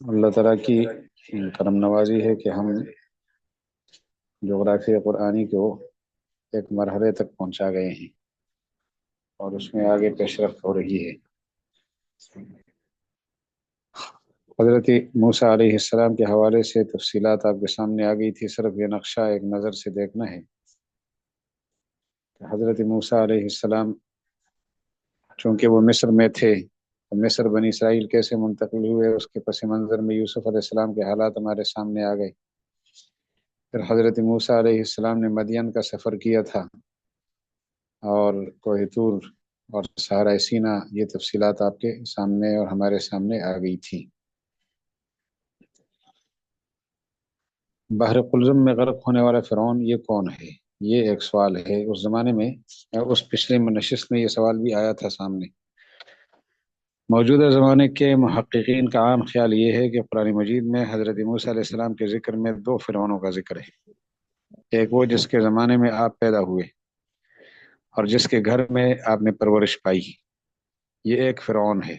اللہ تعالیٰ کی کرم نوازی ہے کہ ہم جغرافیہ قرآنی کو ایک مرحلے تک پہنچا گئے ہیں اور اس میں آگے پیش رفت ہو رہی ہے۔ حضرت موسیٰ علیہ السلام کے حوالے سے تفصیلات آپ کے سامنے آ گئی تھی، صرف یہ نقشہ ایک نظر سے دیکھنا ہے کہ حضرت موسیٰ علیہ السلام چونکہ وہ مصر میں تھے، مصر بنی اسرائیل کیسے منتقل ہوئے، اس کے پس منظر میں یوسف علیہ السلام کے حالات ہمارے سامنے آ گئے۔ پھر حضرت موسیٰ علیہ السلام نے مدین کا سفر کیا تھا اور کوہ طور اور صحرائے سینا، یہ تفصیلات آپ کے سامنے اور ہمارے سامنے آ گئی تھی۔ بحر قلزم میں غرق ہونے والا فرعون یہ کون ہے، یہ ایک سوال ہے۔ اس زمانے میں اس پچھلے نشست میں یہ سوال بھی آیا تھا سامنے۔ موجودہ زمانے کے محققین کا عام خیال یہ ہے کہ قرآن مجید میں حضرت موسیٰ علیہ السلام کے ذکر میں دو فرعونوں کا ذکر ہے۔ ایک وہ جس کے زمانے میں آپ پیدا ہوئے اور جس کے گھر میں آپ نے پرورش پائی، یہ ایک فرعون ہے،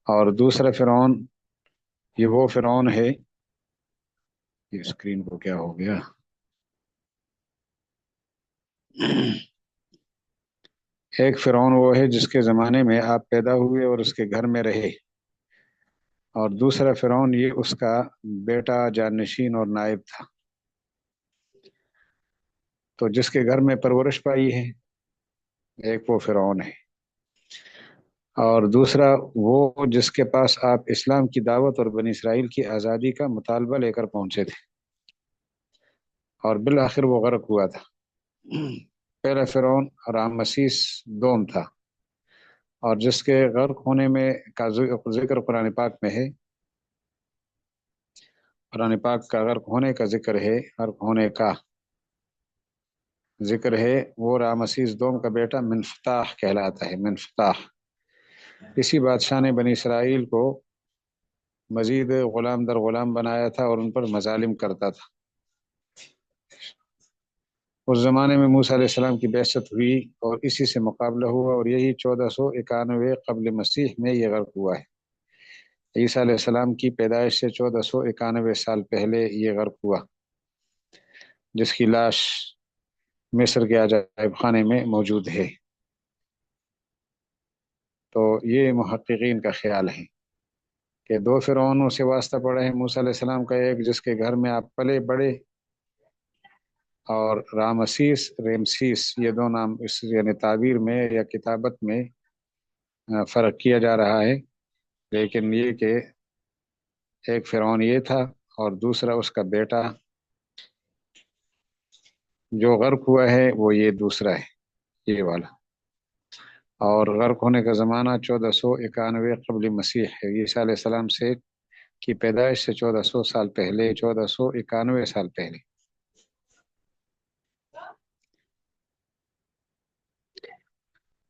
اور دوسرا فرعون یہ وہ فرعون ہے، یہ اسکرین کو کیا ہو گیا، ایک فرعون وہ ہے جس کے زمانے میں آپ پیدا ہوئے اور اس کے گھر میں رہے، اور دوسرا فرعون یہ اس کا بیٹا جانشین اور نائب تھا۔ تو جس کے گھر میں پرورش پائی ہے ایک وہ فرعون ہے، اور دوسرا وہ جس کے پاس آپ اسلام کی دعوت اور بنی اسرائیل کی آزادی کا مطالبہ لے کر پہنچے تھے، اور بالآخر وہ غرق ہوا تھا۔ پہلا فرعون رامسیس دوم تھا، اور جس کے غرق ہونے میں کا ذکر قرآن پاک میں ہے، قرآن پاک کا غرق ہونے کا ذکر ہے، غرق ہونے کا ذکر ہے، وہ رامسیس دوم کا بیٹا منفتاح کہلاتا ہے۔ منفتاح اسی بادشاہ نے بنی اسرائیل کو مزید غلام در غلام بنایا تھا اور ان پر مظالم کرتا تھا۔ اس زمانے میں موسیٰ علیہ السلام کی بعثت ہوئی اور اسی سے مقابلہ ہوا، اور یہی 1491 قبل مسیح میں یہ غرق ہوا ہے۔ عیسیٰ علیہ السلام کی پیدائش سے 1491 سال پہلے یہ غرق ہوا، جس کی لاش مصر کے عجائب خانے میں موجود ہے۔ تو یہ محققین کا خیال ہے کہ دو فرعونوں سے واسطہ پڑا ہے موسیٰ علیہ السلام کا، ایک جس کے گھر میں آپ پلے بڑے، اور رامسیس ریمسیس، یہ دو نام اس یعنی تعبیر میں یا کتابت میں فرق کیا جا رہا ہے، لیکن یہ کہ ایک فرعون یہ تھا اور دوسرا اس کا بیٹا جو غرق ہوا ہے وہ یہ دوسرا ہے، یہ والا۔ اور غرق ہونے کا زمانہ 1491 قبل مسیح ہے، عیسیٰ علیہ السلام سے کی پیدائش سے 1400 سال پہلے، 1491 سال پہلے۔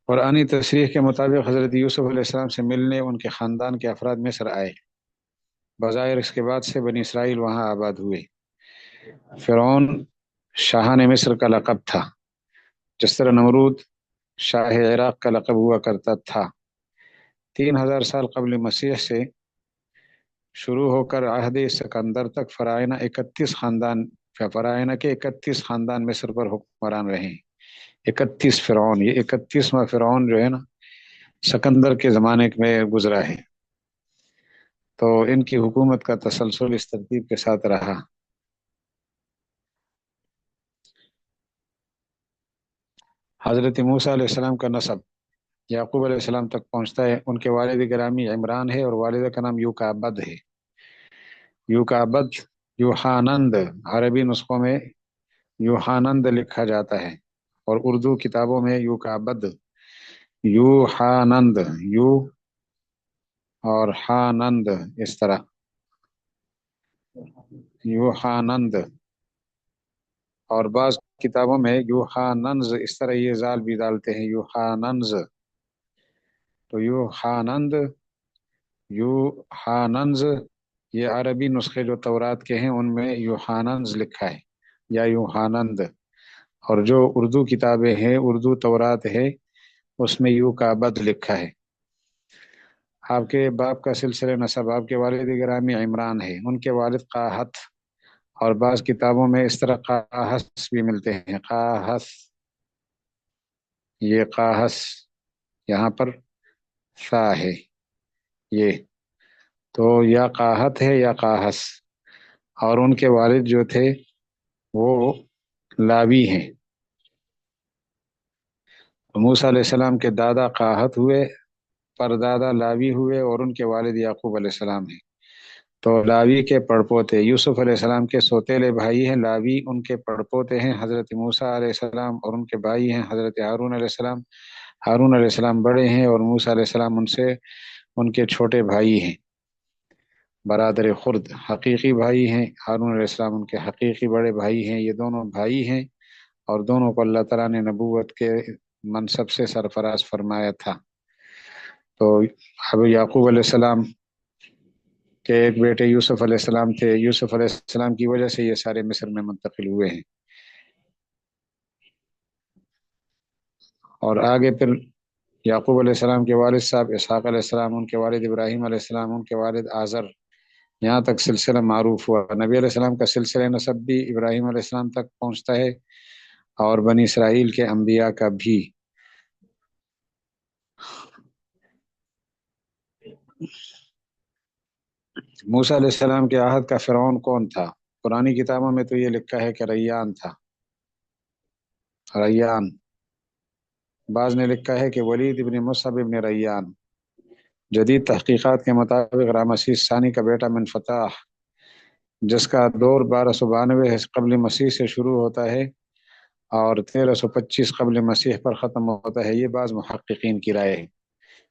قرآنی تصریح کے مطابق حضرت یوسف علیہ السلام سے ملنے ان کے خاندان کے افراد مصر آئے، بظاہر اس کے بعد سے بنی اسرائیل وہاں آباد ہوئے۔ فرعون شاہان مصر کا لقب تھا، جس طرح نمرود شاہ عراق کا لقب ہوا کرتا تھا۔ 3000 سال قبل مسیح سے شروع ہو کر عہد سکندر تک فرعونہ کے 31 خاندان مصر پر حکمران رہے ہیں۔ 31 فرعون، یہ 31واں فرعون جو ہے نا سکندر کے زمانے میں گزرا ہے، تو ان کی حکومت کا تسلسل اس ترتیب کے ساتھ رہا۔ حضرت موسیٰ علیہ السلام کا نسب یعقوب علیہ السلام تک پہنچتا ہے۔ ان کے والد گرامی عمران ہے اور والدہ کا نام یوکابد ہے۔ یوکابد یوحانند، عربی نسخوں میں یوحانند لکھا جاتا ہے، اور اردو کتابوں میں یوکابد، یوحانند، یو اور حانند، اس طرح یوحانند، اور بعض کتابوں میں یوحاننز، اس طرح یہ زال بھی ڈالتے ہیں، یوحاننز۔ تو یوحانند، یوحاننز، یہ عربی نسخے جو تورات کے ہیں ان میں یوحاننز لکھا ہے یا یوحانند، اور جو اردو کتابیں ہیں، اردو تورات ہے، اس میں یوکابد لکھا ہے۔ آپ کے باپ کا سلسلہ نسب، آپ کے والد گرامی عمران ہے، ان کے والد قاحت، اور بعض کتابوں میں اس طرح قاحس بھی ملتے ہیں، قاحس، یہ قاحس، یہاں پر فا ہے یہ، تو یا قاحت ہے یا قاحس، اور ان کے والد جو تھے وہ لاوی ہیں۔ موسیٰ علیہ السلام کے دادا قاحت ہوئے، پردادا لاوی ہوئے، اور ان کے والد یعقوب علیہ السلام ہیں۔ تو لاوی کے پڑپوتے یوسف علیہ السلام کے سوتیلے بھائی ہیں لاوی، ان کے پڑپوتے ہیں حضرت موسیٰ علیہ السلام، اور ان کے بھائی ہیں حضرت ہارون علیہ السلام۔ ہارون علیہ السلام بڑے ہیں اور موسیٰ علیہ السلام ان سے ان کے چھوٹے بھائی ہیں، برادر خرد، حقیقی بھائی ہیں۔ ہارون علیہ السلام ان کے حقیقی بڑے بھائی ہیں۔ یہ دونوں بھائی ہیں اور دونوں کو اللہ تعالیٰ نے نبوت کے منصب سے سرفراز فرمایا تھا۔ تو اب یعقوب علیہ السلام کے ایک بیٹے یوسف علیہ السلام تھے، یوسف علیہ السلام کی وجہ سے یہ سارے مصر میں منتقل ہوئے ہیں۔ اور آگے پھر یعقوب علیہ السلام کے والد صاحب اسحاق علیہ السلام، ان کے والد ابراہیم علیہ السلام، ان کے والد آزر، یہاں تک سلسلہ معروف ہوا۔ نبی علیہ السلام کا سلسلہ نسب بھی ابراہیم علیہ السلام تک پہنچتا ہے، اور بنی اسرائیل کے انبیاء کا بھی۔ موسیٰ علیہ السلام کے عہد کا فرعون کون تھا؟ پرانی کتابوں میں تو یہ لکھا ہے کہ ریان تھا، ریان۔ بعض نے لکھا ہے کہ ولید ابن مصعب ابن ریان۔ جدید تحقیقات کے مطابق رامسیس ثانی کا بیٹا منفتاح، جس کا دور 1292 قبل مسیح سے شروع ہوتا ہے اور 1325 قبل مسیح پر ختم ہوتا ہے، یہ بعض محققین کی رائے ہے۔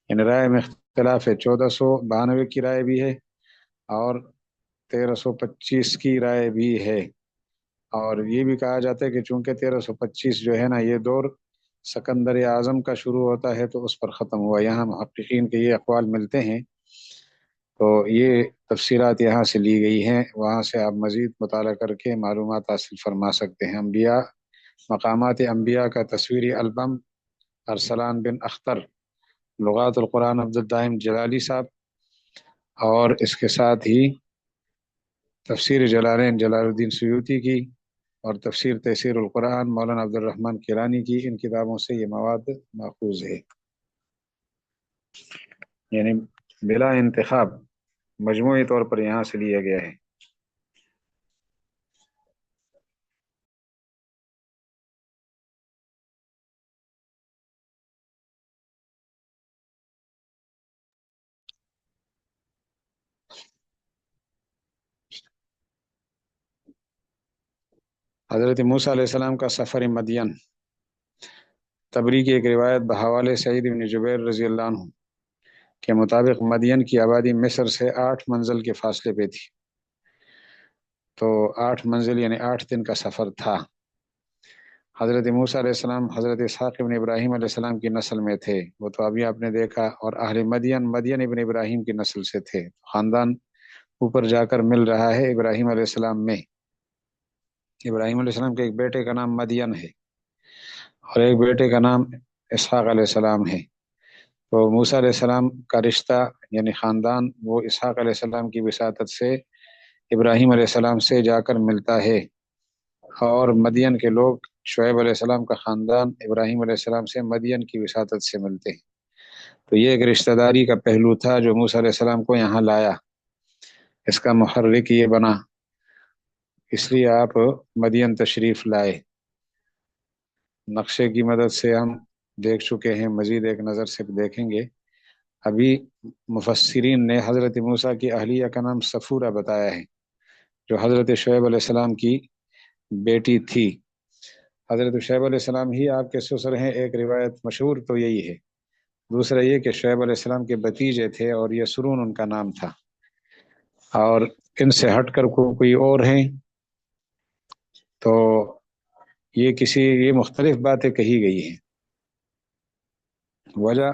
ان رائے میں اختلاف ہے، 1492 کی رائے بھی ہے اور 1325 کی رائے بھی ہے، اور یہ بھی کہا جاتا ہے کہ چونکہ 1325 جو ہے نا یہ دور سکندر اعظم کا شروع ہوتا ہے تو اس پر ختم ہوا۔ یہاں محققین کے یہ اقوال ملتے ہیں، تو یہ تفسیرات یہاں سے لی گئی ہیں، وہاں سے آپ مزید مطالعہ کر کے معلومات حاصل فرما سکتے ہیں۔ انبیاء، مقامات انبیاء کا تصویری البم ارسلان بن اختر، لغات القرآن عبد الدائم جلالی صاحب، اور اس کے ساتھ ہی تفسیر جلالین جلال الدین سیوطی کی، اور تفسیر تیسیر القرآن مولانا عبد الرحمن کرانی کی، ان کتابوں سے یہ مواد ماخوذ ہے، یعنی بلا انتخاب مجموعی طور پر یہاں سے لیا گیا ہے۔ حضرت موسیٰ علیہ السلام کا سفر مدین، تبری کی ایک روایت بحوالے سعید بن جبیر رضی اللہ عنہ کے مطابق مدین کی آبادی مصر سے 8 منزل کے فاصلے پہ تھی، تو 8 منزل یعنی 8 دن کا سفر تھا۔ حضرت موسیٰ علیہ السلام حضرت اسحاق ابن ابراہیم علیہ السلام کی نسل میں تھے، وہ تو ابھی آپ نے دیکھا، اور اہل مدین مدین ابن ابراہیم کی نسل سے تھے، خاندان اوپر جا کر مل رہا ہے ابراہیم علیہ السلام میں۔ ابراہیم علیہ السلام کے ایک بیٹے کا نام مدین ہے اور ایک بیٹے کا نام اسحاق علیہ السلام ہے، تو موسیٰ علیہ السلام کا رشتہ یعنی خاندان وہ اسحاق علیہ السلام کی وساطت سے ابراہیم علیہ السلام سے جا کر ملتا ہے، اور مدین کے لوگ شعیب علیہ السلام کا خاندان ابراہیم علیہ السلام سے مدین کی وساطت سے ملتے ہیں۔ تو یہ ایک رشتہ داری کا پہلو تھا جو موسیٰ علیہ السلام کو یہاں لایا، اس کا محرک یہ بنا، اس لیے آپ مدین تشریف لائے۔ نقشے کی مدد سے ہم دیکھ چکے ہیں، مزید ایک نظر سے دیکھیں گے۔ ابھی مفسرین نے حضرت موسیٰ کی اہلیہ کا نام صفورہ بتایا ہے، جو حضرت شعیب علیہ السلام کی بیٹی تھی۔ حضرت شعیب علیہ السلام ہی آپ کے سسر ہیں، ایک روایت مشہور تو یہی ہے، دوسرا یہ کہ شعیب علیہ السلام کے بتیجے تھے اور یسرون ان کا نام تھا، اور ان سے ہٹ کر کوئی اور ہیں تو یہ مختلف باتیں کہی گئی ہیں۔ وجہ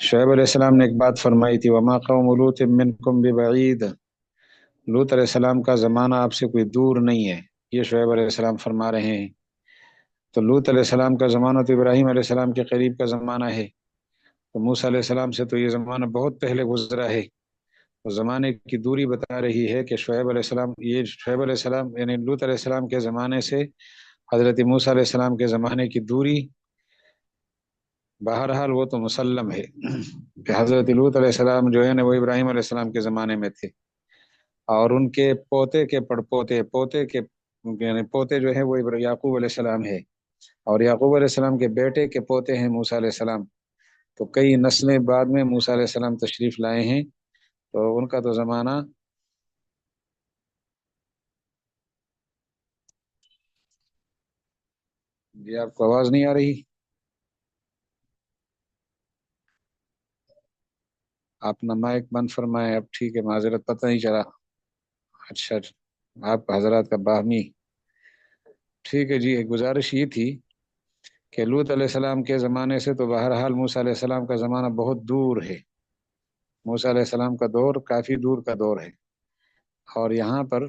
شعیب علیہ السلام نے ایک بات فرمائی تھی، وما قوم لوط منکم ببعید، لوط علیہ السلام کا زمانہ آپ سے کوئی دور نہیں ہے، یہ شعیب علیہ السلام فرما رہے ہیں۔ تو لوط علیہ السلام کا زمانہ تو ابراہیم علیہ السلام کے قریب کا زمانہ ہے، تو موسیٰ علیہ السلام سے تو یہ زمانہ بہت پہلے گزرا ہے. اس زمانے کی دوری بتا رہی ہے کہ شعیب علیہ السلام، یہ شعیب علیہ السلام یعنی لوط علیہ السلام کے زمانے سے حضرت موسیٰ علیہ السلام کے زمانے کی دوری بہرحال وہ تو مسلم ہے کہ حضرت لوط علیہ السلام جو ہے نا وہ ابراہیم علیہ السلام کے زمانے میں تھے، اور ان کے پوتے کے پڑپوتے پوتے کے یعنی پوتے جو ہے وہ یعقوب علیہ السلام ہے، اور یعقوب علیہ السلام کے بیٹے کے پوتے ہیں موسیٰ علیہ السلام. تو کئی نسلیں بعد میں موسیٰ علیہ السلام تشریف لائے ہیں، تو ان کا تو زمانہ. جی آپ کو آواز نہیں آ رہی؟ آپ نہ مائک بند فرمائیں. اب ٹھیک ہے، معذرت، پتہ نہیں چلا. اچھا، آپ حضرات کا باہمی. ٹھیک ہے جی. ایک گزارش یہ تھی کہ لوط علیہ السلام کے زمانے سے تو بہرحال موسیٰ علیہ السلام کا زمانہ بہت دور ہے. موسیٰ علیہ السلام کا دور کافی دور کا دور ہے، اور یہاں پر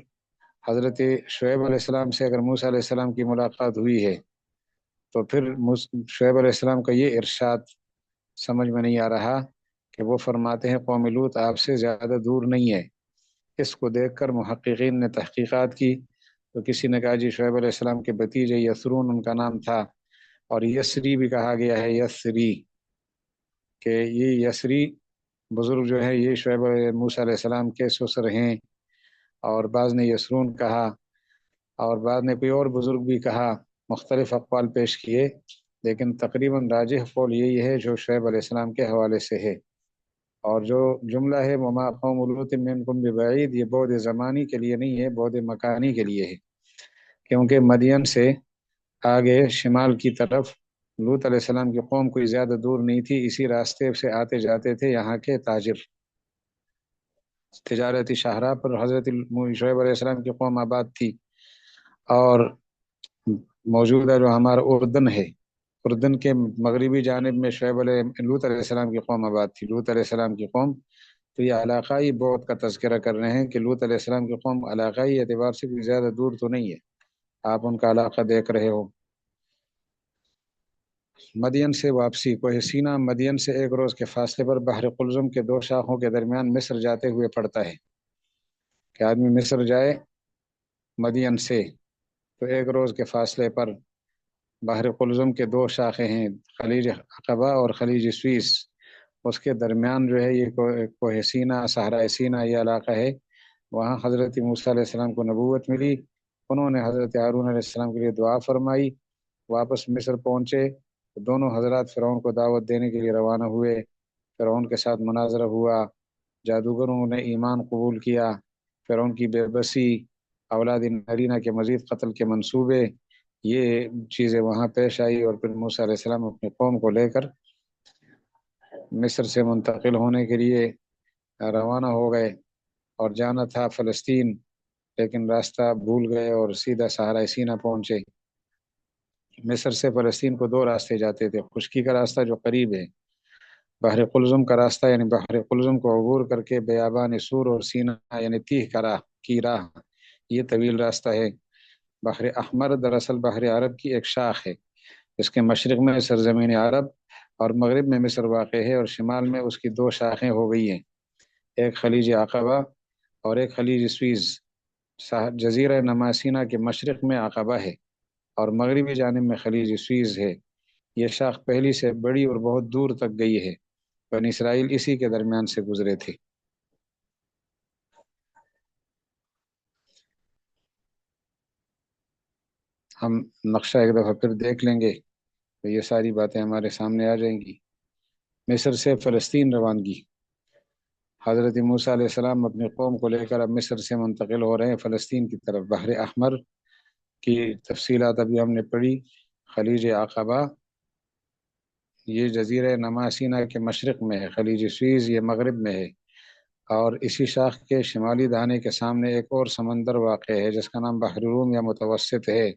حضرت شعیب علیہ السلام سے اگر موسیٰ علیہ السلام کی ملاقات ہوئی ہے تو پھر شعیب علیہ السلام کا یہ ارشاد سمجھ میں نہیں آ رہا کہ وہ فرماتے ہیں قوم لوط آپ سے زیادہ دور نہیں ہے. اس کو دیکھ کر محققین نے تحقیقات کی تو کسی نے کہا جی شعیب علیہ السلام کے بھتیجے یسرون ان کا نام تھا، اور یسری بھی کہا گیا ہے، یسری، کہ یہ یسری بزرگ جو ہے یہ شعیب موسیٰ علیہ السلام کے سسر ہیں. اور بعض نے یسرون کہا، اور بعض نے کوئی اور بزرگ بھی کہا، مختلف اقوال پیش کیے، لیکن تقریباً راجح قول یہی ہے جو شعیب علیہ السلام کے حوالے سے ہے. اور جو جملہ ہے وما قوم لوط منکم ببعید، یہ بعد زمانی کے لیے نہیں ہے، بعد مکانی کے لیے ہے، کیونکہ مدین سے آگے شمال کی طرف لوط علیہ السلام کی قوم کوئی زیادہ دور نہیں تھی. اسی راستے سے آتے جاتے تھے یہاں کے تاجر. تجارتی شاہراہ پر حضرت شعیب علیہ السلام کی قوم آباد تھی. اور موجودہ جو ہمارا اردن ہے، اردن کے مغربی جانب میں شعیب علیہ لوط علیہ السلام کی قوم آباد تھی، لوط علیہ السلام کی قوم. تو یہ علاقائی بعد کا تذکرہ کر رہے ہیں کہ لوط علیہ السلام کی قوم علاقائی اعتبار سے کوئی زیادہ دور تو نہیں ہے. آپ ان کا علاقہ دیکھ رہے ہو. مدین سے واپسی. کوہ سینا مدین سے ایک روز کے فاصلے پر بحر قلزم کے دو شاخوں کے درمیان مصر جاتے ہوئے پڑتا ہے. کہ آدمی مصر جائے مدین سے تو ایک روز کے فاصلے پر بحر قلزم کے دو شاخیں ہیں، خلیج عقبہ اور خلیج سویس. اس کے درمیان جو ہے یہ کوہ سینا، صحرائے سینا یہ علاقہ ہے. وہاں حضرت موسیٰ علیہ السلام کو نبوت ملی. انہوں نے حضرت ہارون علیہ السلام کے لیے دعا فرمائی. واپس مصر پہنچے تو دونوں حضرات فرعون کو دعوت دینے کے لیے روانہ ہوئے. فرعون کے ساتھ مناظرہ ہوا، جادوگروں نے ایمان قبول کیا. فرعون کی بے بسی، اولاد نرینہ کے مزید قتل کے منصوبے، یہ چیزیں وہاں پیش آئی. اور پھر موسیٰ علیہ السلام اپنی قوم کو لے کر مصر سے منتقل ہونے کے لیے روانہ ہو گئے، اور جانا تھا فلسطین، لیکن راستہ بھول گئے اور سیدھا صحرائے سینا پہنچے. مصر سے فلسطین کو دو راستے جاتے تھے. خشکی کا راستہ جو قریب ہے، بحر قلزم کا راستہ یعنی بحر قلزم کو عبور کر کے بیابان سور اور سینا یعنی تیہ کی راہ، یہ طویل راستہ ہے. بحر احمر دراصل بحر عرب کی ایک شاخ ہے. اس کے مشرق میں سرزمین عرب اور مغرب میں مصر واقع ہے، اور شمال میں اس کی دو شاخیں ہو گئی ہیں، ایک خلیج عقبہ اور ایک خلیج سویز. جزیرہ نماسینا کے مشرق میں عقبہ ہے اور مغربی جانب میں خلیج سویز ہے. یہ شاخ پہلی سے بڑی اور بہت دور تک گئی ہے. بنی اسرائیل اسی کے درمیان سے گزرے تھے. ہم نقشہ ایک دفعہ پھر دیکھ لیں گے تو یہ ساری باتیں ہمارے سامنے آ جائیں گی. مصر سے فلسطین روانگی. حضرت موسیٰ علیہ السلام اپنی قوم کو لے کر اب مصر سے منتقل ہو رہے ہیں فلسطین کی طرف. بحر احمر کی تفصیلات ابھی ہم نے پڑھی. خلیج عقبہ یہ جزیرہ نماسینا کے مشرق میں ہے، خلیج سویز یہ مغرب میں ہے، اور اسی شاخ کے شمالی دہانے کے سامنے ایک اور سمندر واقع ہے جس کا نام بحر روم یا متوسط ہے.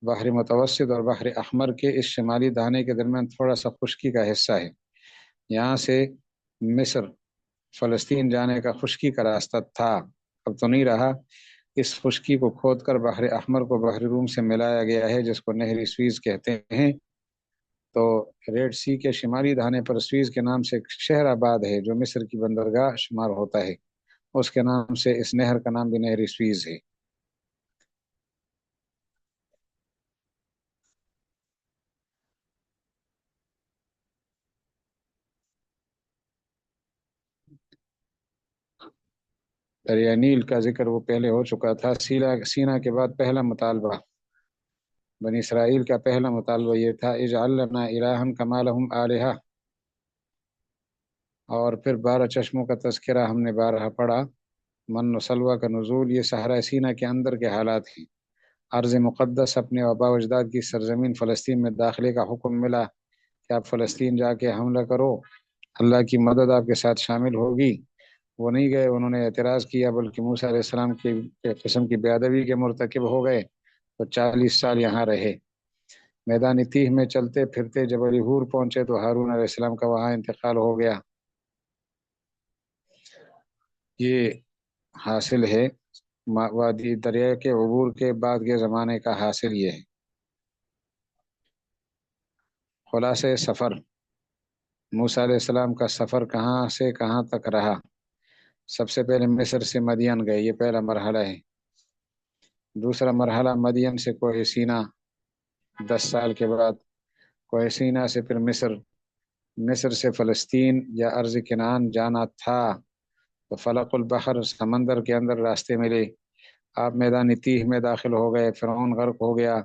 بحر متوسط اور بحر احمر کے اس شمالی دہانے کے درمیان تھوڑا سا خشکی کا حصہ ہے. یہاں سے مصر فلسطین جانے کا خشکی کا راستہ تھا، اب تو نہیں رہا. اس خشکی کو کھود کر بحر احمر کو بحر روم سے ملایا گیا ہے جس کو نہر سویز کہتے ہیں. تو ریڈ سی کے شمالی دہانے پر سویز کے نام سے ایک شہر آباد ہے جو مصر کی بندرگاہ شمار ہوتا ہے، اس کے نام سے اس نہر کا نام بھی نہر سویز ہے۔ دریا نیل کا ذکر وہ پہلے ہو چکا تھا۔ سینا کے بعد پہلا مطالبہ، بنی اسرائیل کا پہلا مطالبہ یہ تھا اجعل لنا الہا کما لہم آلہہ، اور پھر 12 چشموں کا تذکرہ ہم نے بارہا پڑھا۔ من و سلوہ کا نزول، یہ صحرا سینا کے اندر کے حالات ہیں۔ ارض مقدس، اپنے آباء و اجداد کی سرزمین فلسطین میں داخلے کا حکم ملا کہ آپ فلسطین جا کے حملہ کرو، اللہ کی مدد آپ کے ساتھ شامل ہوگی۔ وہ نہیں گئے، انہوں نے اعتراض کیا، بلکہ موسیٰ علیہ السلام کی قسم کی بے ادبی کے مرتکب ہو گئے، تو 40 سال یہاں رہے۔ میدان تیہ میں چلتے پھرتے جبل ہور پہنچے تو ہارون علیہ السلام کا وہاں انتقال ہو گیا۔ یہ حاصل ہے وادی دریا کے عبور کے بعد کے زمانے کا حاصل یہ ہے۔ خلاصہ سفر، موسیٰ علیہ السلام کا سفر کہاں سے کہاں تک رہا؟ سب سے پہلے مصر سے مدین گئے، یہ پہلا مرحلہ ہے۔ دوسرا مرحلہ مدین سے کوہ سینا، 10 سال کے بعد کوہ سینا سے پھر مصر، مصر سے فلسطین یا ارض کنعان جانا تھا، تو فلق البحر، سمندر کے اندر راستے ملے، آپ میدان تیہ میں داخل ہو گئے، فرعون غرق ہو گیا۔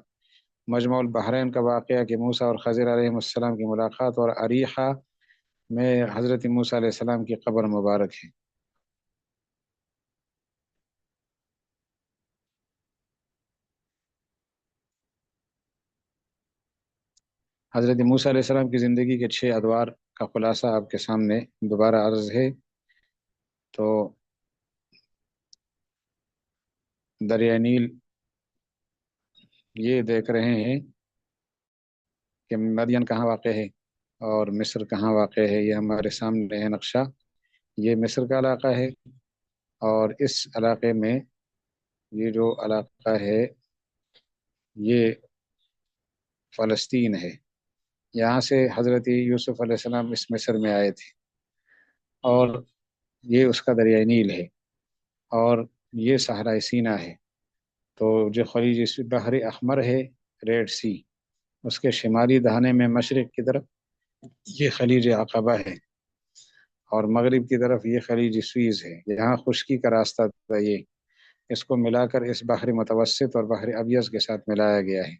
مجمع البحرین کا واقعہ کہ موسیٰ اور خضر علیہ السلام کی ملاقات، اور اریحہ میں حضرت موسیٰ علیہ السلام کی قبر مبارک ہے۔ حضرت موسیٰ علیہ السلام کی زندگی کے 6 ادوار کا خلاصہ آپ کے سامنے دوبارہ عرض ہے۔ تو دریا نیل یہ دیکھ رہے ہیں کہ مدین کہاں واقع ہے اور مصر کہاں واقع ہے، یہ ہمارے سامنے ہے نقشہ۔ یہ مصر کا علاقہ ہے، اور اس علاقے میں یہ جو علاقہ ہے یہ فلسطین ہے۔ یہاں سے حضرت یوسف علیہ السلام اس مصر میں آئے تھے، اور یہ اس کا دریائے نیل ہے، اور یہ صحرائے سینا ہے۔ تو جو خلیج بحر احمر ہے، ریڈ سی، اس کے شمالی دہانے میں مشرق کی طرف یہ خلیج عقبہ ہے، اور مغرب کی طرف یہ خلیج سویز ہے۔ یہاں خشکی کا راستہ تھا، یہ اس کو ملا کر اس بحر متوسط اور بحر ابیض کے ساتھ ملایا گیا ہے۔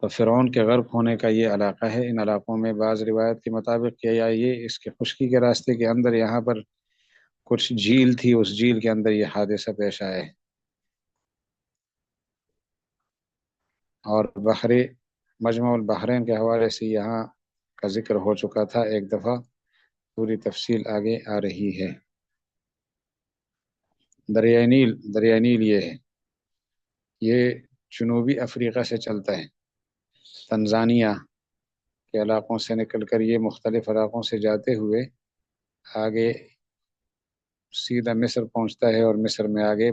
تو فرعون کے غرق ہونے کا یہ علاقہ ہے۔ ان علاقوں میں بعض روایت کے مطابق کہ یا یہ اس کے خشکی کے راستے کے اندر یہاں پر کچھ جھیل تھی، اس جھیل کے اندر یہ حادثہ پیش آیا ہے۔ اور بحر مجمع البحرین کے حوالے سے یہاں کا ذکر ہو چکا تھا ایک دفعہ، پوری تفصیل آگے آ رہی ہے۔ دریا نیل یہ ہے، یہ جنوبی افریقہ سے چلتا ہے، تنزانیہ کے علاقوں سے نکل کر یہ مختلف علاقوں سے جاتے ہوئے آگے سیدھا مصر پہنچتا ہے، اور مصر میں آگے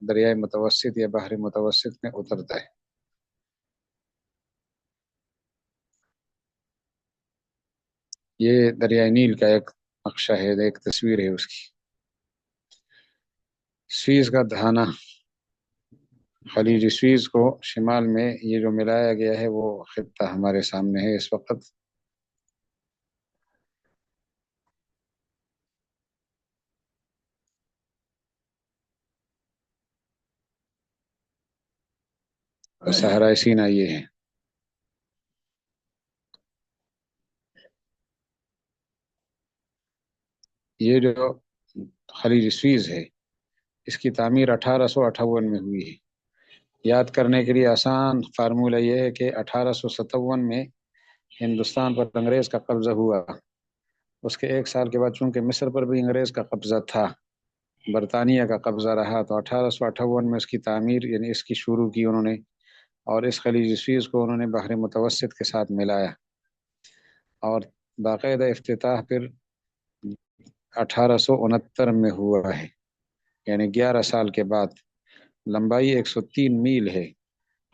دریائے متوسط یا بحر متوسط میں اترتا ہے۔ یہ دریائے نیل کا ایک نقشہ ہے، ایک تصویر ہے اس کی۔ سویز کا دہانہ، خلیج سویز کو شمال میں یہ جو ملایا گیا ہے وہ خطہ ہمارے سامنے ہے اس وقت۔ صحرائے سینا یہ ہے۔ یہ جو خلیج سویز ہے، اس کی تعمیر 1858 میں ہوئی ہے۔ یاد کرنے کے لیے آسان فارمولہ یہ ہے کہ 1857 میں ہندوستان پر انگریز کا قبضہ ہوا، اس کے 1 سال کے بعد چونکہ مصر پر بھی انگریز کا قبضہ تھا، برطانیہ کا قبضہ رہا، تو 1858 میں اس کی تعمیر یعنی اس کی شروع کی انہوں نے، اور اس خلیج سویز کو انہوں نے بحر متوسط کے ساتھ ملایا، اور باقاعدہ افتتاح پھر 1869 میں ہوا ہے، یعنی 11 سال کے بعد۔ لمبائی 103 میل ہے،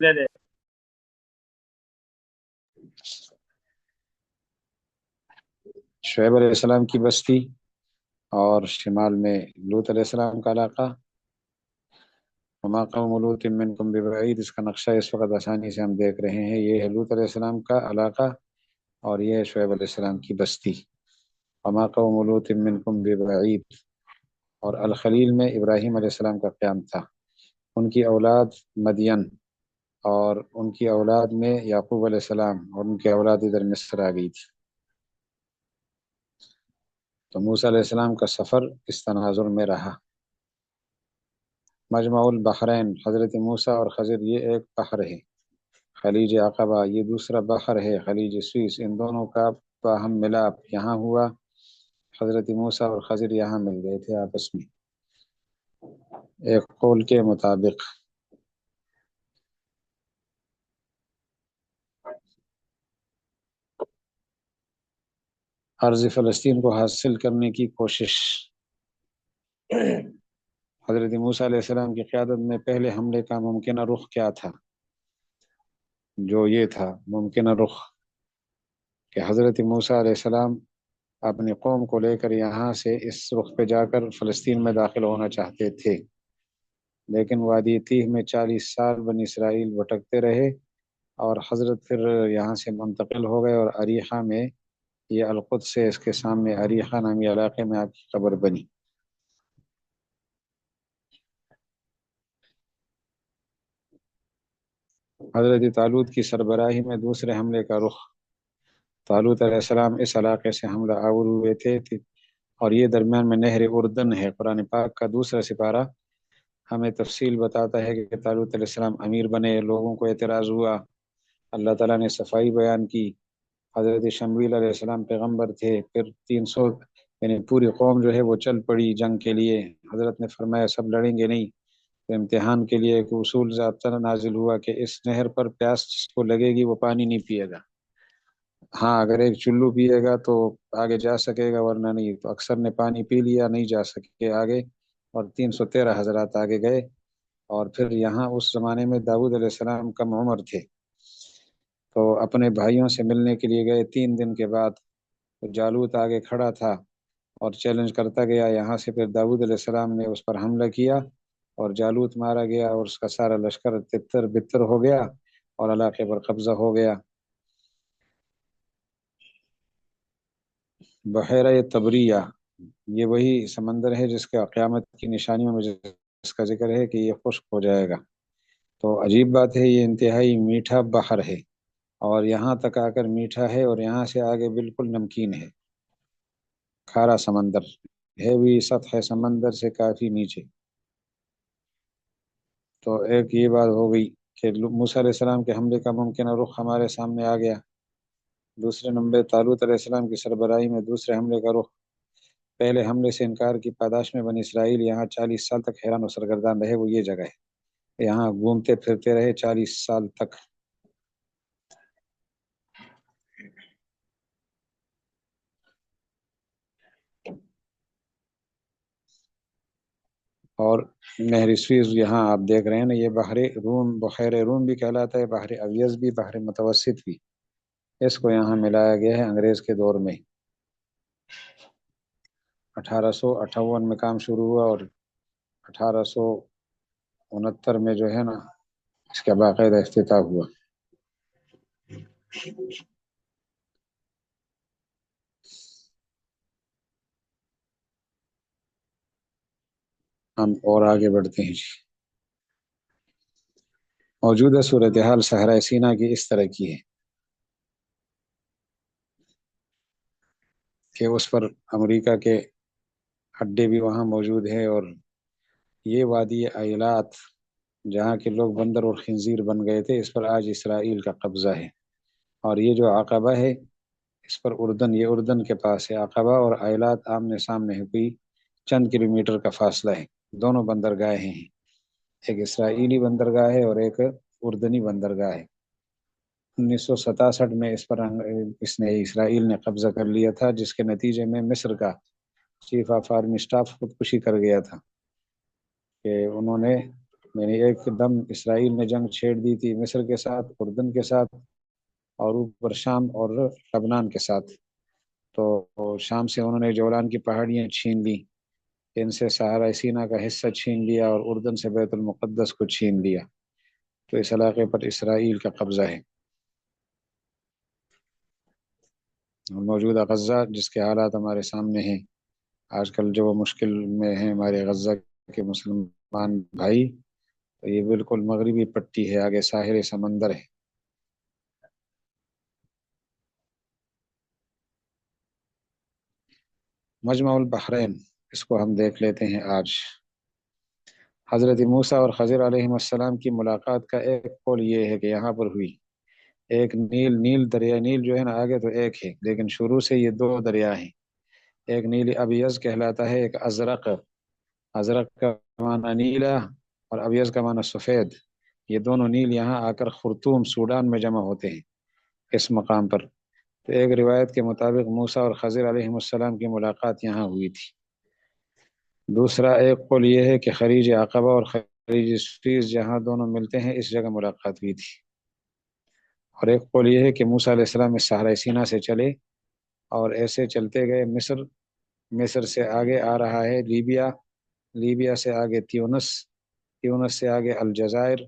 لے لے شعیب علیہ السلام کی بستی، اور شمال میں لوط علیہ السلام کا علاقہ. وما قوم لوط منکم ببعید، اس کا نقشہ اس وقت آسانی سے ہم دیکھ رہے ہیں. یہ ہے لوط علیہ السلام کا علاقہ اور یہ ہے شعیب علیہ السلام کی بستی. وما قوم لوط منکم ببعید. اور الخلیل میں ابراہیم علیہ السلام کا قیام تھا. ان کی اولاد مدین، اور ان کی اولاد میں یعقوب علیہ السلام، اور ان کی اولاد ادھر مصر آ گئی تھی. تو موسیٰ علیہ السلام کا سفر اس تناظر میں رہا. مجمع البحرین، حضرت موسیٰ اور خضر یہ ایک بحر ہے. خلیج عقبہ یہ دوسرا بحر ہے. خلیج سوئس، ان دونوں کا باہم ملاپ یہاں ہوا. حضرت موسیٰ اور خضر یہاں مل گئے تھے آپس میں ایک قول کے مطابق. ارض فلسطین کو حاصل کرنے کی کوشش. حضرت موسیٰ علیہ السلام کی قیادت میں پہلے حملے کا ممکنہ رخ کیا تھا؟ جو یہ تھا ممکنہ رخ کہ حضرت موسیٰ علیہ السلام اپنی قوم کو لے کر یہاں سے اس رخ پہ جا کر فلسطین میں داخل ہونا چاہتے تھے، لیکن وادی تیہ میں 40 سال بنی اسرائیل بھٹکتے رہے، اور حضرت پھر یہاں سے منتقل ہو گئے، اور اریحہ میں، یہ القدس سے اس کے سامنے اریحہ نامی علاقے میں آپ کی قبر بنی. حضرت طالوت کی سربراہی میں دوسرے حملے کا رخ. طالوت علیہ السلام اس علاقے سے حملہ آور ہوئے تھے، اور یہ درمیان میں نہر اردن ہے. قرآن پاک کا دوسرا سپارہ ہمیں تفصیل بتاتا ہے کہ طالوت علیہ السلام امیر بنے، لوگوں کو اعتراض ہوا، اللہ تعالیٰ نے صفائی بیان کی. حضرت شمویل علیہ السلام پیغمبر تھے، پھر 300 یعنی پوری قوم جو ہے وہ چل پڑی جنگ کے لیے. حضرت نے فرمایا سب لڑیں گے نہیں. امتحان کے لیے ایک اصول ضابطہ نازل ہوا کہ اس نہر پر پیاس جس کو لگے گی وہ پانی نہیں پیے گا. ہاں اگر ایک چلو پیے گا تو آگے جا سکے گا، ورنہ نہیں. تو اکثر نے پانی پی لیا، نہیں جا سکے آگے، اور 313 حضرات آگے گئے. اور پھر یہاں اس زمانے میں داؤد علیہ السلام کم عمر تھے، تو اپنے بھائیوں سے ملنے کے لیے گئے. 3 دن کے بعد جالوت آگے کھڑا تھا اور چیلنج کرتا گیا. یہاں سے پھر داؤد علیہ السلام نے اس پر حملہ کیا اور جالوت مارا گیا، اور اس کا سارا لشکر تتر بتر ہو گیا اور علاقے پر قبضہ ہو گیا. بحیرہ تبریہ یہ وہی سمندر ہے جس کے قیامت کی نشانیوں میں جس کا ذکر ہے کہ یہ خشک ہو جائے گا. تو عجیب بات ہے، یہ انتہائی میٹھا بحر ہے، اور یہاں تک آ کر میٹھا ہے، اور یہاں سے آگے بالکل نمکین ہے. کھارا سمندر ہے بھی سطح سمندر سے کافی نیچے. تو ایک یہ بات ہو گئی کہ موسیٰ علیہ السلام کے حملے کا ممکنہ رخ ہمارے سامنے آ گیا. دوسرے نمبر طالوت علیہ السلام کی سربراہی میں دوسرے حملے کا رخ. پہلے حملے سے انکار کی پاداش میں بنی اسرائیل یہاں 40 سال تک حیران و سرگردان رہے. وہ یہ جگہ ہے، یہاں گھومتے پھرتے رہے 40 سال تک. اور نہر سوئز یہاں آپ دیکھ رہے ہیں نا، یہ بحر روم، بحیر روم بھی کہلاتا ہے، بحر ابیض بھی، بحر متوسط بھی. اس کو یہاں ملایا گیا ہے انگریز کے دور میں. 1858 میں کام شروع ہوا، اور 1869 میں جو ہے نا اس کا باقاعدہ افتتاح ہوا. ہم اور آگے بڑھتے ہیں. موجودہ صورتحال صحرائے سینا کی اس طرح کی ہے کہ اس پر امریکہ کے اڈے بھی وہاں موجود ہیں، اور یہ وادی ایلات جہاں کے لوگ بندر اور خنزیر بن گئے تھے، اس پر آج اسرائیل کا قبضہ ہے. اور یہ جو عقبہ ہے اس پر اردن، یہ اردن کے پاس ہے. عقبہ اور ایلات آمنے سامنے ہے، کوئی چند کلومیٹر کا فاصلہ ہے. دونوں بندرگاہیں ہیں، ایک اسرائیلی بندرگاہ ہے اور ایک اردنی بندرگاہ ہے. 1967 میں اس نے اسرائیل نے قبضہ کر لیا تھا، جس کے نتیجے میں مصر کا چیف آف آرمی اسٹاف خودکشی کر گیا تھا کہ انہوں نے یعنی ایک دم اسرائیل نے جنگ چھیڑ دی تھی مصر کے ساتھ، اردن کے ساتھ، اور اوپر شام اور لبنان کے ساتھ۔ تو شام سے انہوں نے جولان کی پہاڑیاں چھین لی، ان سے صحارا سینا کا حصہ چھین لیا، اور اردن سے بیت المقدس کو چھین لیا۔ تو اس علاقے پر اسرائیل کا قبضہ ہے۔ موجودہ غزہ جس کے حالات ہمارے سامنے ہیں آج کل، جو مشکل میں ہیں ہمارے غزہ کے مسلمان بھائی، تو یہ بالکل مغربی پٹی ہے، آگے ساحل سمندر ہے۔ مجمع البحرین، اس کو ہم دیکھ لیتے ہیں آج۔ حضرت موسیٰ اور خضر علیہ السلام کی ملاقات کا ایک قول یہ ہے کہ یہاں پر ہوئی۔ ایک نیل دریا، نیل جو ہے نا آگے تو ایک ہے لیکن شروع سے یہ دو دریا ہیں۔ ایک نیل ابیض کہلاتا ہے، ایک ازرق۔ ازرق کا معنی نیلا اور ابیض کا معنی سفید۔ یہ دونوں نیل یہاں آ کر خرطوم سوڈان میں جمع ہوتے ہیں اس مقام پر۔ تو ایک روایت کے مطابق موسیٰ اور خضر علیہ السلام کی ملاقات یہاں ہوئی تھی۔ دوسرا ایک قول یہ ہے کہ خلیج عقبہ اور خلیج سویز جہاں دونوں ملتے ہیں اس جگہ ملاقات ہوئی تھی۔ اور ایک قول یہ ہے کہ موسیٰ علیہ السلام اس صحرائے سینا سے چلے اور ایسے چلتے گئے مصر، مصر سے آگے آ رہا ہے لیبیا، لیبیا سے آگے تیونس، تیونس سے آگے الجزائر،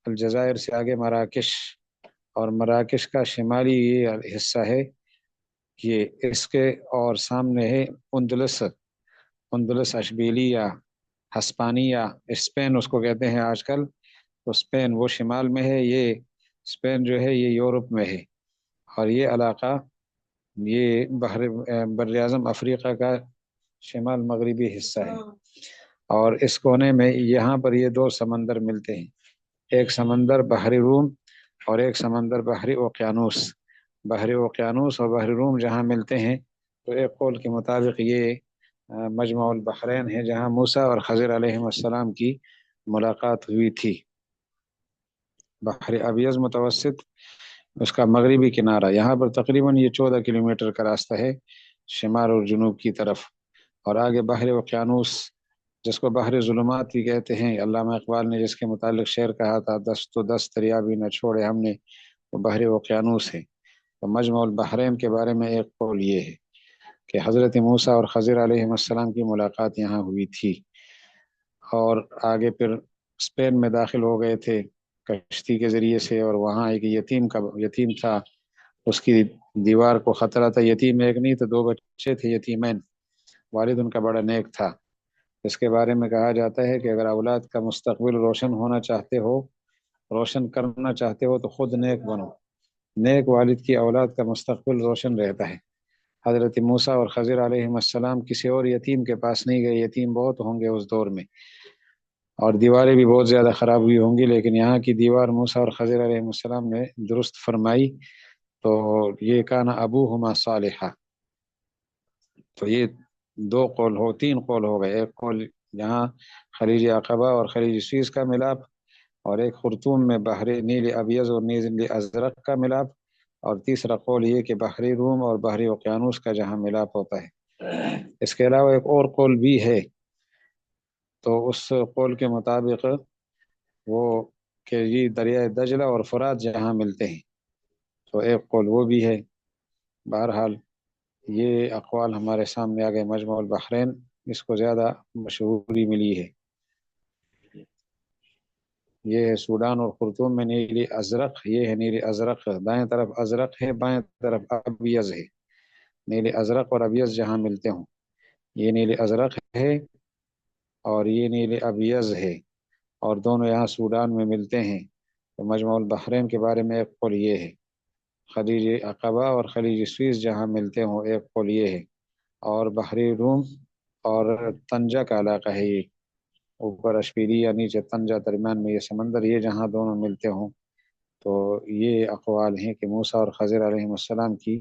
الجزائر سے آگے مراکش، اور مراکش کا شمالی یہ حصہ ہے یہ اس کے، اور سامنے ہے اندلس، اندلس اشبیلیہ، ہسپانیہ، اسپین اس کو کہتے ہیں آج کل۔ تو اسپین وہ شمال میں ہے، یہ اسپین جو ہے یہ یورپ میں ہے۔ اور یہ علاقہ یہ بر اعظم افریقہ کا شمال مغربی حصہ ہے۔ اور اس کونے میں یہاں پر یہ دو سمندر ملتے ہیں، ایک سمندر بحری روم اور ایک سمندر بحری اوقیانوس۔ بحری اوقیانوس اور بحری روم جہاں ملتے ہیں تو ایک قول کے مطابق یہ مجمع البحرین ہے جہاں موسیٰ اور خضر علیہ السلام کی ملاقات ہوئی تھی۔ بحر ابیض متوسط اس کا مغربی کنارہ، یہاں پر تقریباً یہ 14 کلومیٹر کا راستہ ہے شمال اور جنوب کی طرف۔ اور آگے بحر اوقیانوس جس کو بحر ظلمات بھی کہتے ہیں، علامہ اقبال نے جس کے متعلق شعر کہا تھا، 10 تو 10 دریا بھی نہ چھوڑے ہم نے، وہ بحر اوقیانوس ہے۔ تو مجمع البحرین کے بارے میں ایک قول یہ ہے کہ حضرت موسیٰ اور خضر علیہ السلام کی ملاقات یہاں ہوئی تھی، اور آگے پھر اسپین میں داخل ہو گئے تھے کشتی کے ذریعے سے، اور وہاں ایک یتیم تھا، اس کی دیوار کو خطرہ تھا۔ یتیم ایک نہیں تو 2 بچے تھے یتیمین، والد ان کا بڑا نیک تھا۔ اس کے بارے میں کہا جاتا ہے کہ اگر اولاد کا مستقبل روشن ہونا چاہتے ہو، روشن کرنا چاہتے ہو تو خود نیک بنو، نیک والد کی اولاد کا مستقبل روشن رہتا ہے۔ حضرت موسیٰ اور خضر علیہ السلام کسی اور یتیم کے پاس نہیں گئے، یتیم بہت ہوں گے اس دور میں، اور دیواریں بھی بہت زیادہ خراب ہوئی ہوں گی، لیکن یہاں کی دیوار موسیٰ اور خضر علیہ السلام نے درست فرمائی۔ تو یہ کانا ابوہما صالحا۔ تو یہ 2 قول 3 قول ہو گئے، ایک قول یہاں خلیج عقبہ اور خلیج سویز کا ملاپ، اور ایک خرطوم میں بحر نیل ابیض اور نیل ازرق کا ملاپ، اور تیسرا قول یہ کہ بحری روم اور بحری اوقیانوس کا جہاں ملاپ ہوتا ہے۔ اس کے علاوہ ایک اور قول بھی ہے، تو اس قول کے مطابق وہ کہ یہ دریائے دجلہ اور فرات جہاں ملتے ہیں، تو ایک قول وہ بھی ہے۔ بہرحال یہ اقوال ہمارے سامنے آ گئے۔ مجمع البحرین اس کو زیادہ مشہوری ملی ہے، یہ ہے سوڈان اور خرطوم میں نیلی ازرق، یہ ہے نیلی ازرق، دائیں طرف ازرق ہے، بائیں طرف ابیض ہے۔ نیلی ازرق اور ابیض جہاں ملتے ہوں، یہ نیلی ازرق ہے اور یہ نیلی ابیض ہے، اور دونوں یہاں سوڈان میں ملتے ہیں۔ تو مجمع البحرین کے بارے میں ایک قول یہ ہے، خلیج عقبہ اور خلیج سویز جہاں ملتے ہوں ایک قول یہ ہے، اور بحری روم اور طنجہ کا علاقہ ہے، یہ اوپر اشبیلی یا نیچے طنجہ، درمیان میں یہ سمندر، یہ جہاں دونوں ملتے ہوں۔ تو یہ اقوال ہیں کہ موسیٰ اور خضر علیہ السلام کی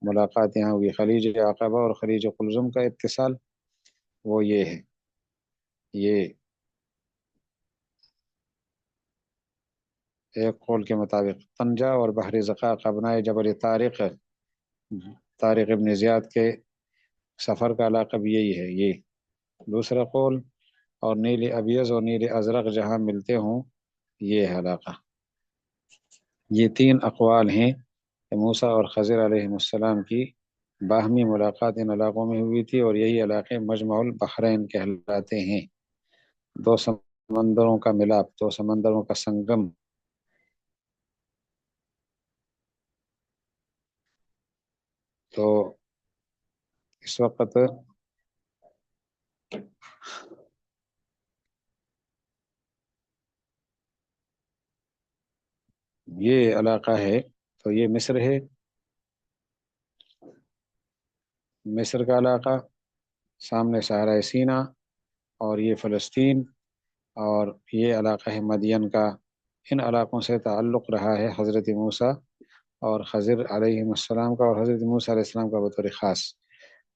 ملاقات یہاں ہوئی۔ خلیج عقبہ اور خلیج قلزم کا اتصال وہ یہ ہے، یہ ایک قول کے مطابق طنجہ اور بحر زقاق ابنائے جبل طارق، طارق ابن زیاد کے سفر کا علاقہ بھی یہی ہے۔ یہ دوسرا قول، اور نیل ابیض اور نیل ازرق جہاں ملتے ہوں یہ ہے علاقہ۔ یہ تین اقوال ہیں کہ موسیٰ اور خضر علیہ السلام کی باہمی ملاقات ان علاقوں میں ہوئی تھی، اور یہی علاقے مجمع البحرین کہلاتے ہیں، دو سمندروں کا ملاپ، دو سمندروں کا سنگم۔ تو اس وقت یہ علاقہ ہے، تو یہ مصر ہے، مصر کا علاقہ، سامنے صحرائے سینا، اور یہ فلسطین، اور یہ علاقہ ہے مدین کا۔ ان علاقوں سے تعلق رہا ہے حضرت موسیٰ اور خضر علیہ السلام کا، اور حضرت موسیٰ علیہ السلام کا بطور خاص۔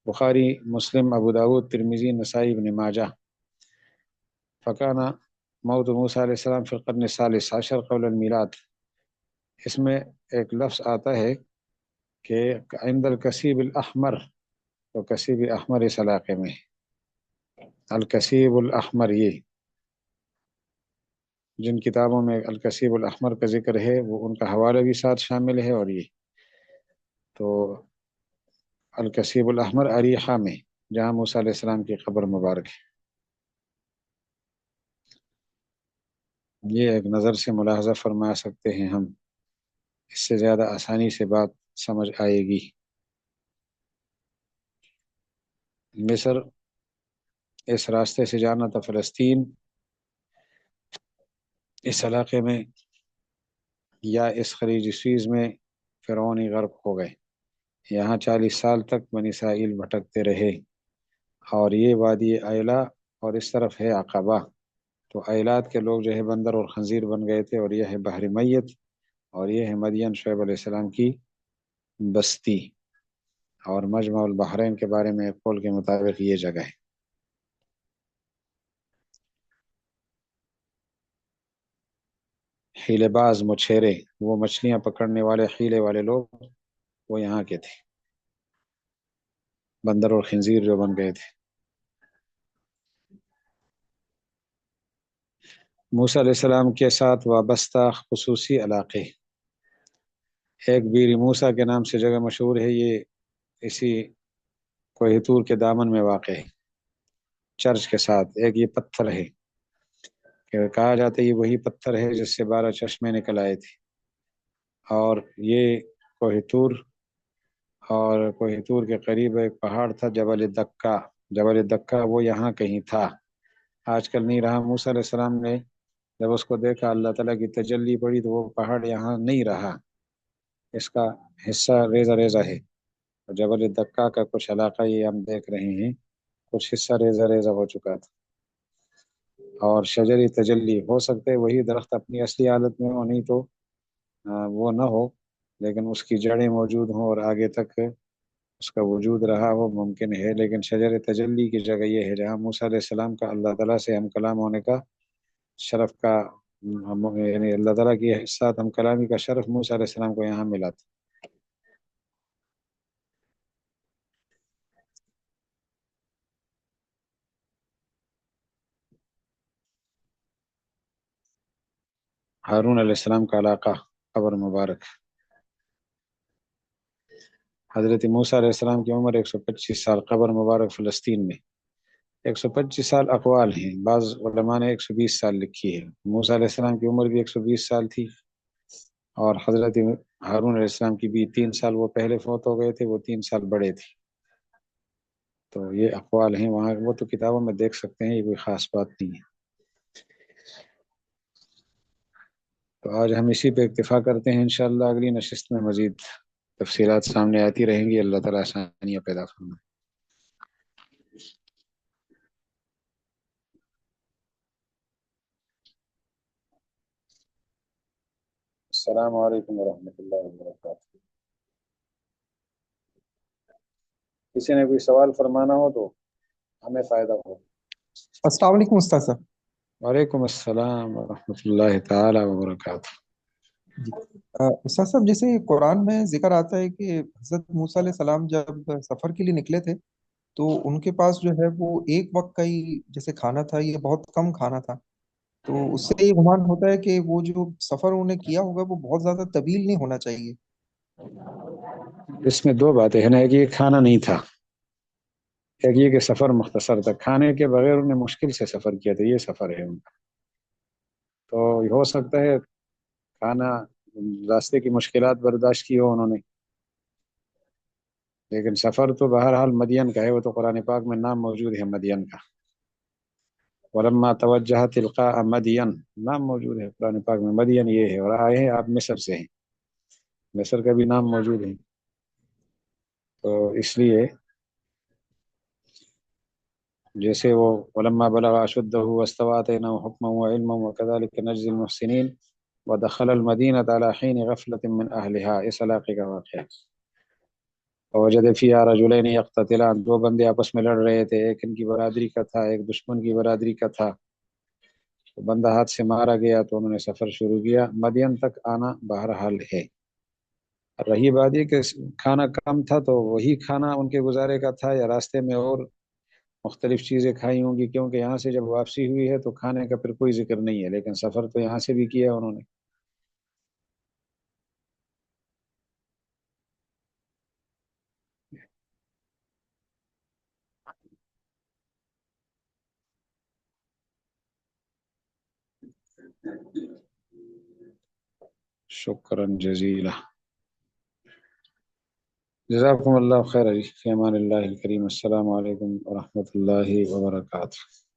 بخاری، مسلم، ابو داود، ترمذی، نسائی، ابن ماجہ۔ فکانا موت موسیٰ علیہ السلام فی القرن الثالث عشر قبل المیلاد، اس میں ایک لفظ آتا ہے کہ عند الکثیب الاحمر، تو کثیب احمر اس علاقے میں، الکثیب الاحمر، یہ جن کتابوں میں الکثیب الاحمر کا ذکر ہے وہ ان کا حوالہ بھی ساتھ شامل ہے، اور یہ تو الکثیب الاحمر اریحہ میں جہاں موسیٰ علیہ السلام کی قبر مبارک ہے۔ یہ ایک نظر سے ملاحظہ فرما سکتے ہیں ہم، اس سے زیادہ آسانی سے بات سمجھ آئے گی۔ مصر اس راستے سے جانا تھا فلسطین، اس علاقے میں یا اس خلیج سوئز میں فرعونی غرق ہو گئے، یہاں 40 سال تک بنی اسرائیل بھٹکتے رہے، اور یہ وادی ایلا اور اس طرف ہے عقبہ، تو ایلات کے لوگ جو ہے بندر اور خنزیر بن گئے تھے، اور یہ ہے بحر میت، اور یہ ہے مدین شعیب علیہ السلام کی بستی، اور مجمع البحرین کے بارے میں ایک قول کے مطابق یہ جگہ ہے۔ حیلے باز مچھیرے، وہ مچھلیاں پکڑنے والے حیلے والے لوگ، وہ یہاں کے تھے، بندر اور خنزیر جو بن گئے تھے۔ موسیٰ علیہ السلام کے ساتھ وابستہ خصوصی علاقے، ایک بیر موسیٰ کے نام سے جگہ مشہور ہے، یہ اسی کوہ طور کے دامن میں واقع ہے، چرچ کے ساتھ۔ ایک یہ پتھر ہے کہ کہا جاتا ہے یہ وہی پتھر ہے جس سے 12 چشمے نکل آئے تھے، اور یہ کوہ طور، اور کوہ طور کے قریب ایک پہاڑ تھا جبل دکا، جبل دکا وہ یہاں کہیں تھا، آج کل نہیں رہا۔ موسیٰ علیہ السلام نے جب اس کو دیکھا، اللہ تعالیٰ کی تجلی پڑی، تو وہ پہاڑ یہاں نہیں رہا، اس کا حصہ ریزہ ریزہ ہے، جبل دکا کا کچھ علاقہ یہ ہم دیکھ رہے ہیں، کچھ حصہ ریزہ ریزہ ہو چکا تھا۔ اور شجری تجلی، ہو سکتے وہی درخت اپنی اصلی حالت میں ہو، نہیں تو وہ نہ ہو، لیکن اس کی جڑیں موجود ہوں اور آگے تک اس کا وجود رہا ہو، ممکن ہے۔ لیکن شجر تجلی کی جگہ یہ ہے جہاں موسیٰ علیہ السلام کا اللہ تعالیٰ سے ہم کلام ہونے کا شرف کا، یعنی اللہ تعالیٰ کی ساتھ ہم کلامی کا شرف موسیٰ علیہ السلام کو یہاں ملا تھا۔ ہارون علیہ السلام کا علاقہ، قبر مبارک۔ حضرت موسیٰ علیہ السلام کی عمر 125 سال، قبر مبارک فلسطین میں۔ 125 سال اقوال ہیں، بعض علماء نے 120 سال لکھی ہے۔ موسیٰ علیہ السلام کی عمر بھی 120 سال تھی، اور حضرت ہارون علیہ السلام کی بھی 3 سال وہ پہلے فوت ہو گئے تھے، وہ 3 سال بڑے تھے۔ تو یہ اقوال ہیں، وہاں وہ تو کتابوں میں دیکھ سکتے ہیں، یہ کوئی خاص بات نہیں ہے۔ تو آج ہم اسی پہ اکتفا کرتے ہیں، انشاءاللہ اگلی نشست میں مزید تفصیلات سامنے آتی رہیں گی۔ اللہ تعالیٰ آسانیاں پیدا فرمائے۔ السلام علیکم ورحمۃ اللہ وبرکاتہ۔ کسی نے کوئی سوال فرمانا ہو تو ہمیں فائدہ ہو۔ السلام علیکم استاد صاحب۔ وعلیکم السلام ورحمۃ اللہ تعالیٰ وبرکاتہ۔ جی استاد صاحب، جیسے قرآن میں ذکر آتا ہے کہ حضرت موسیٰ علیہ السلام جب سفر کے لیے نکلے تھے تو ان کے پاس جو ہے وہ ایک وقت کا ہی جیسے کھانا تھا، یہ بہت کم کھانا تھا. تو اس سے یہ گمان ہوتا ہے کہ وہ جو سفر انہوں نے کیا ہوگا وہ بہت زیادہ طویل نہیں ہونا چاہیے. اس میں دو باتیں ہیں نا، ایک یہ کھانا نہیں تھا، ایک یہ کہ سفر مختصر تھا. کھانے کے بغیر انہوں نے مشکل سے سفر کیا تھا، یہ سفر ہے ان کا. تو ہو سکتا ہے کھانا، راستے کی مشکلات برداشت کی ہو انہوں نے، لیکن سفر تو بہرحال مدین کا ہے. وہ تو قرآن پاک میں نام موجود ہے مدین کا. ولما توجہ تلقاء مدین، نام موجود ہے قرآن پاک میں. مدین یہ ہے، اور آئے ہیں آپ مصر سے ہیں، مصر کا بھی نام موجود ہے. تو اس لیے جیسے وہ ولما بلغ اشدہ واستوى آتيناه حكما وعلما وكذلك نجزي المحسنين ودخل المدینہ على حين غفلة من اهلها، اس علاقے کا واقعہ. وجد فيها رجلين يقتتلان، دو بندے آپس میں لڑ رہے تھے، ایک ان کی برادری کا تھا ایک دشمن کی برادری کا تھا. تو بندہ ہاتھ سے مارا گیا تو انہوں نے سفر شروع کیا. مدین تک آنا بہرحال ہے. رہی بات یہ کہ کھانا کم تھا تو وہی کھانا ان کے گزارے کا تھا، یا راستے میں اور مختلف چیزیں کھائی ہوں گی، کیونکہ یہاں سے جب واپسی ہوئی ہے تو کھانے کا پھر کوئی ذکر نہیں ہے، لیکن سفر تو یہاں سے بھی کیا انہوں نے. شکرا جزیلا. جزاکم اللہ خیر. فی امان اللہ الکریم. السلام علیکم ورحمۃ اللہ وبرکاتہ.